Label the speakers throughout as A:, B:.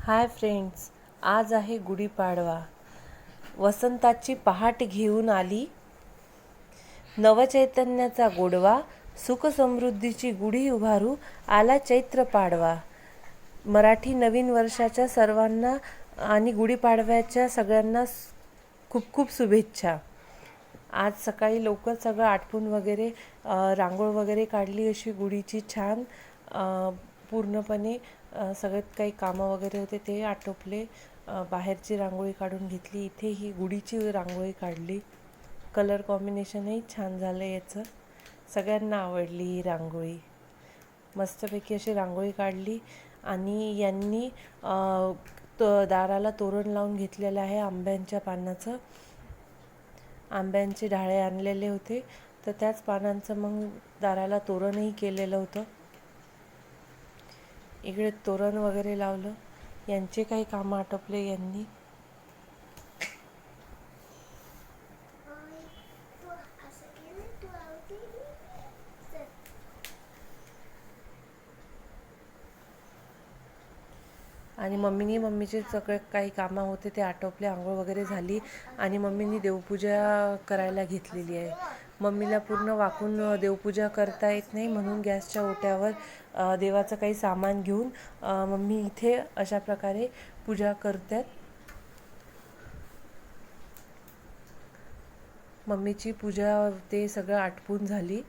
A: Hi friends, आज आहे गुढीपाडवा. वसंताची पहाट घेऊन आली, नवचैतन्याचा गोडवा, सुख समृद्धीची गुढी उभारू आला चैत्र पाडवा. मराठी नवीन वर्षाच्या सर्वांना आणि गुढीपाडव्याच्या सगळ्यांना खूप खूप शुभेच्छा. आज सकाळी लवकर सगळं आटपून वगैरे रांगोळ वगैरे काढली अशी गुढीची छान. पूर्णपणे सगळ्यात काही कामं वगैरे होते ते आटोपले. बाहेरची रांगोळी काढून घेतली. इथे ही गुढीची रांगोळी काढली. कलर कॉम्बिनेशनही छान झालं याचं. सगळ्यांना आवडली ही रांगोळी. मस्तपैकी अशी रांगोळी काढली. आणि यांनी दाराला तोरण लावून घेतलेलं आहे आंब्यांच्या पानाचं. आंब्यांचे ढाळे आणलेले होते तर त्याच पानांचं मग दाराला तोरणही केलेलं होतं. इकडे तोरण वगैरे लावलं. यांचे काही कामं आटोपले यांनी. आणि मम्मीचे सगळे काही कामं होते ते आटोपले. आंघोळ वगैरे झाली आणि मम्मीनी देवपूजा करायला घेतलेली आहे. मम्मीला पूर्ण वाकून देवपूजा करता येत नाही, म्हणून गॅसच्या ओट्यावर देवाचं काही सामान घेऊन मम्मी इथे अशा प्रकारे पूजा करतात. मम्मीची पूजा ते सगळं आटपून झाली.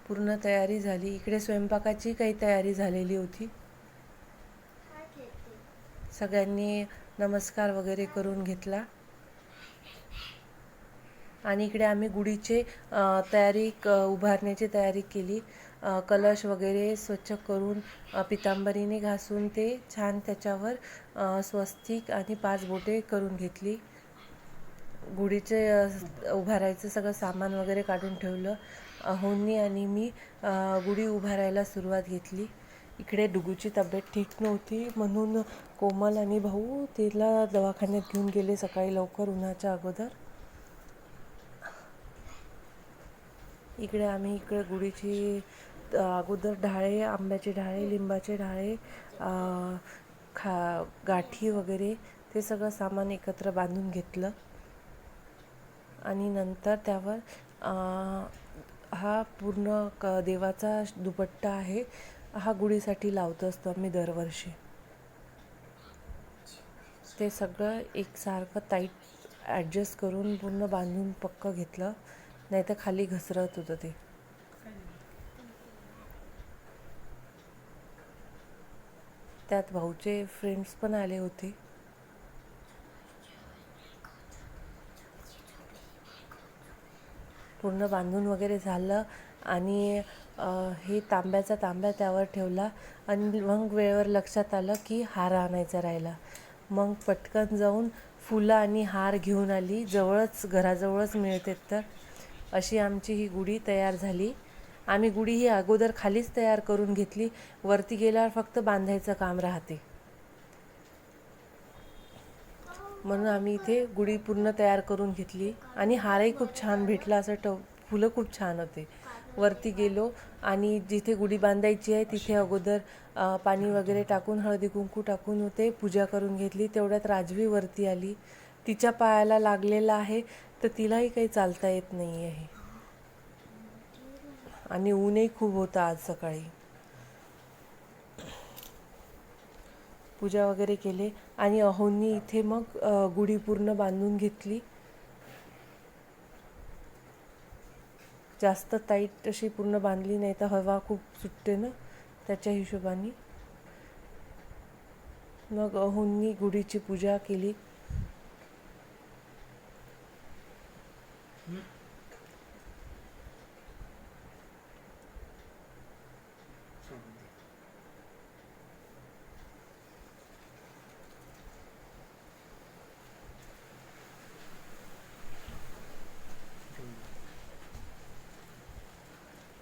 A: पूर्ण तयारी झाली. इकडे स्वयंपाकाची काही तयारी झालेली होती. सगळ्यांनी नमस्कार वगैरे करून घेतला. आणि इकडे आम्ही गुढीचे उभारण्याची तयारी केली. कलश वगैरे स्वच्छ करून पितांबरीने घासून ते छान त्याच्यावर स्वस्तिक आणि 5 बोटे करून घेतली. गुढीचे उभारायचं सगळं सामान वगैरे काढून ठेवलं. होनी आणि मी गुढी उभारायला सुरुवात घेतली. इकडे डुगूची तब्येत ठीक नव्हती, म्हणून कोमल आणि भाऊ तिला दवाखान्यात घेऊन गेले सकाळी लवकर उन्हाच्या अगोदर. इकडे गुढीची अगोदर ढाळे, आंब्याचे ढाळे, लिंबाचे ढाळे, गाठी वगैरे ते सगळं सामान एकत्र बांधून घेतलं. आणि नंतर त्यावर हा पूर्ण देवाचा दुपट्टा आहे, हा गुढीसाठी लावत असतो आम्ही दरवर्षी. ते सगळं एकसारखं टाईट ॲडजस्ट करून पूर्ण बांधून पक्क घेतलं, नाही तर खाली घसरत होतं ते. त्यात भाऊचे फ्रेंड्स पण आले होते. पूर्ण बांधून वगैरे झालं आणि हे तांब्या त्यावर ठेवला. आणि मग वेळेवर लक्षात आलं की हार आणायचा राहिला. मग पटकन जाऊन फुलं आणि हार घेऊन आली. घराजवळच मिळते, तर अशी आमची ही गुढी तयार झाली. आम्ही गुढी ही अगोदर खालीच तयार करून घेतली. वरती गेल्यावर फक्त बांधायचं काम राहते, म्हणून आम्ही इथे गुढी पूर्ण तयार करून घेतली. आणि हारही खूप छान भेटला. फुलं खूप छान होते. वरती गेलो आणि जिथे गुढी बांधायची आहे तिथे अगोदर पाणी वगैरे टाकून हळदी कुंकू टाकून होते पूजा करून घेतली. तेवढ्यात राजवी वरती आली. तिच्या पायाला लागलेला आहे तर तिलाही काही चालता येत नाही आहे. आणि ऊनही खूप होतं आज सकाळी. पूजा वगैरे केले आणि अहोंनी इथे मग गुढी पूर्ण बांधून घेतली. जास्त टाईट अशी पूर्ण बांधली नाही तर हवा खूप सुटते ना, त्याच्या हिशोबाने. मग अहोंनी गुढीची पूजा केली.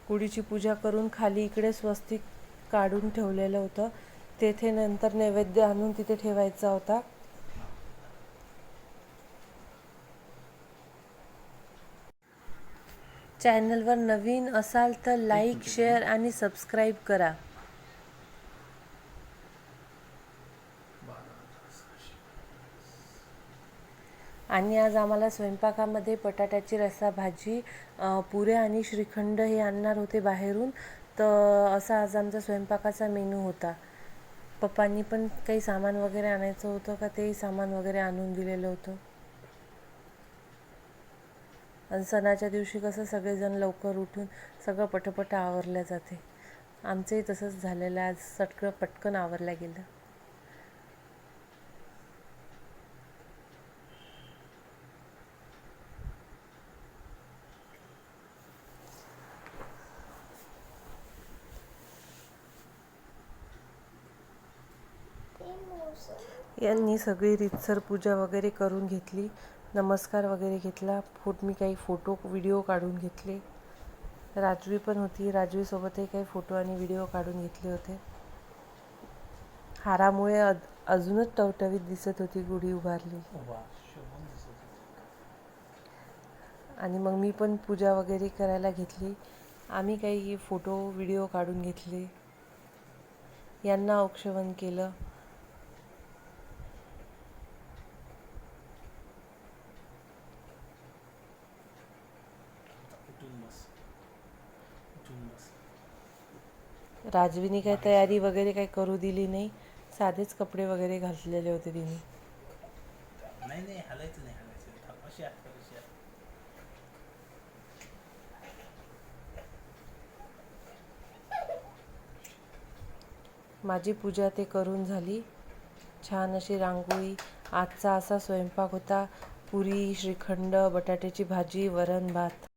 A: गुढीची पूजा करून खाली इकडे स्वस्तिक काढून ठेवलेलं होतं. तेथे नंतर नैवेद्य आणून तिथे ठेवायचा होता. चॅनलवर नवीन असाल तर लाईक, शेअर आणि सबस्क्राईब करा. आणि आज आम्हाला स्वयंपाकामध्ये बटाट्याची रस्सा भाजी, पुऱ्या आणि श्रीखंड हे आणणार होते बाहेरून. तर असा आज आमचा स्वयंपाकाचा मेनू होता. पप्पांनी पण काही सामान वगैरे आणायचं होतं का तेही सामान वगैरे आणून दिलेलं होतं. आणि सणाच्या दिवशी कसं सगळेजण लवकर उठून सगळं पटपट आवरलं जाते. आमचंही तसंच झालेलं, आज सगळं पटकन आवरलं गेलं. यांनी सगळी रीतसर पूजा वगैरे करून घेतली, नमस्कार वगैरे घेतला. मी काही फोटो व्हिडिओ काढून घेतले. राजवी पण होती, राजवीसोबतही काही फोटो आणि व्हिडिओ काढून घेतले होते. हारामुळे अजूनच टवटवीत दिसत होती गुढी उभारली. आणि मग मी पण पूजा वगैरे करायला घेतली. आम्ही काही फोटो व्हिडिओ काढून घेतले. यांना औक्षवण केलं. राजवीने काही तयारी वगैरे काही करू दिली नाही, साधेच कपडे वगैरे घातलेले होते तिने. माझी पूजा ते करून झाली. छान अशी रांगोळी. आजचा असा स्वयंपाक होता: पुरी, श्रीखंड, बटाट्याची भाजी, वरण भात.